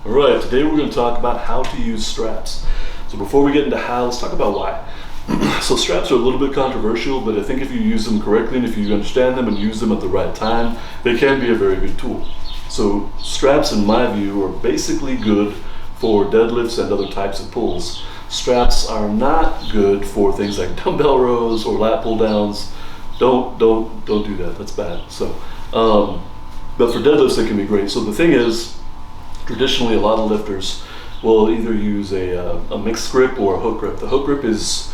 All right, today we're going to talk about how to use straps. So before we get into how, let's talk about why. So straps are a little bit controversial, but I think if you use them correctly and if you understand them and use them at the right time, they can be a very good tool. So straps, in my view, are basically good for deadlifts and other types of pulls. Straps are not good for things like dumbbell rows or lat pull downs. Don't do that. That's bad. So, but for deadlifts, they can be great. So the thing is, traditionally, a lot of lifters will either use a mixed grip or a hook grip. The hook grip is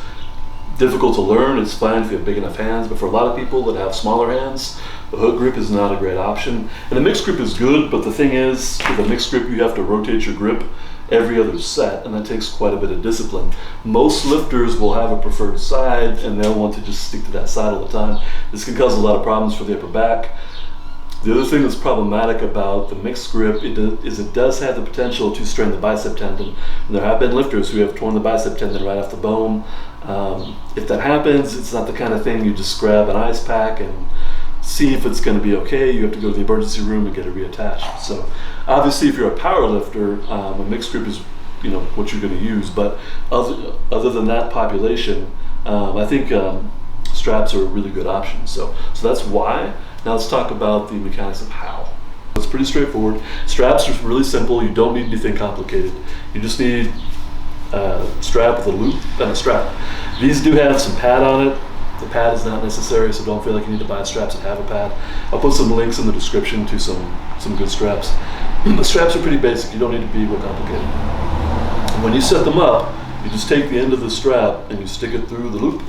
difficult to learn. It's fine if you have big enough hands, but for a lot of people that have smaller hands, the hook grip is not a great option. And the mixed grip is good, but the thing is, with a mixed grip, you have to rotate your grip every other set, and that takes quite a bit of discipline. Most lifters will have a preferred side, and they'll want to just stick to that side all the time. This can cause a lot of problems for the upper back. The other thing that's problematic about the mixed grip is it does have the potential to strain the bicep tendon. And there have been lifters who have torn the bicep tendon right off the bone. If that happens, it's not the kind of thing you just grab an ice pack and see if it's going to be okay. You have to go to the emergency room and get it reattached. So obviously, if you're a power lifter, a mixed grip is what you're going to use. But other than that population, I think straps are a really good option. So that's why. Now let's talk about the mechanics of how. It's pretty straightforward. Straps are really simple. You don't need anything complicated. You just need a strap with a loop and a strap. These do have some pad on it. The pad is not necessary, so don't feel like you need to buy straps that have a pad. I'll put some links in the description to some good straps. The straps are pretty basic. You don't need to be real complicated. When you set them up, you just take the end of the strap and you stick it through the loop,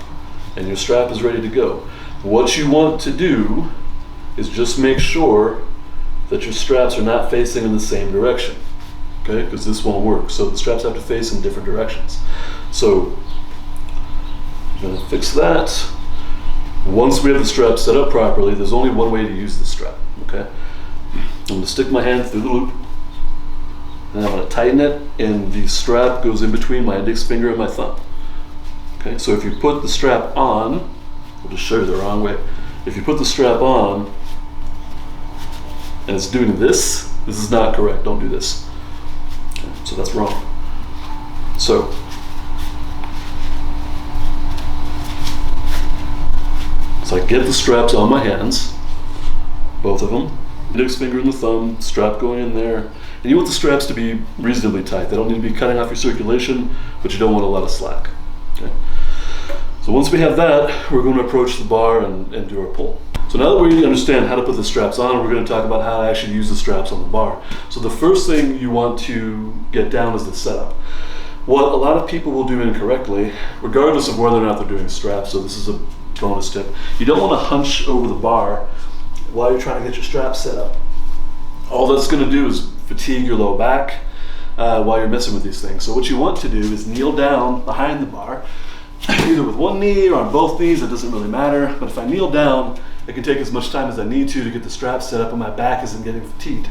and your strap is ready to go. What you want to do is just make sure that your straps are not facing in the same direction, okay? Because this won't work. So the straps have to face in different directions. So you're gonna fix that. Once we have the strap set up properly, there's only one way to use the strap, okay? I'm gonna stick my hand through the loop, and I'm gonna tighten it, and the strap goes in between my index finger and my thumb. Okay, so if you put the strap on, I'll just show you the wrong way. If you put the strap on, and it's doing this is not correct. Don't do this. Okay, so that's wrong. So I get the straps on my hands, both of them, index finger and the thumb, strap going in there, and you want the straps to be reasonably tight. They don't need to be cutting off your circulation, but you don't want a lot of slack. Okay. So once we have that, we're going to approach the bar and do our pull. So now that we understand how to put the straps on, we're going to talk about how to actually use the straps on the bar. So the first thing you want to get down is the setup. What a lot of people will do incorrectly, regardless of whether or not they're doing straps, so this is a bonus tip, you don't want to hunch over the bar while you're trying to get your straps set up. All that's going to do is fatigue your low back while you're messing with these things. So what you want to do is kneel down behind the bar, either with one knee or on both knees, it doesn't really matter. But if I kneel down, I can take as much time as I need to get the straps set up and my back isn't getting fatigued.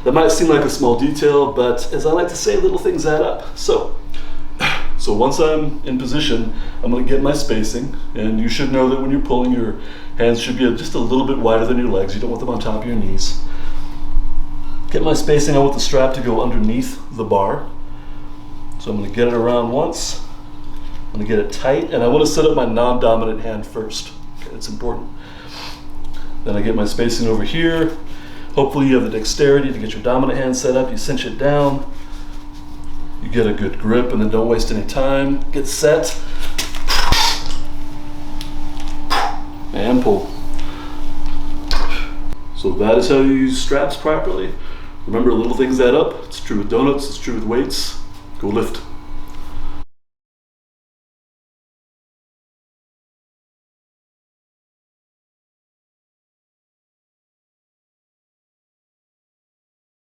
That might seem like a small detail, but as I like to say, little things add up. So once I'm in position, I'm going to get my spacing, and you should know that when you're pulling, your hands should be just a little bit wider than your legs. You don't want them on top of your knees. Get my spacing. I want the strap to go underneath the bar. So I'm going to get it around once. I'm going to get it tight, and I want to set up my non-dominant hand first. Okay, that's important. Then I get my spacing over here. Hopefully you have the dexterity to get your dominant hand set up. You cinch it down. You get a good grip, and then don't waste any time. Get set. And pull. So that is how you use straps properly. Remember, little things add up. It's true with donuts. It's true with weights. Go lift.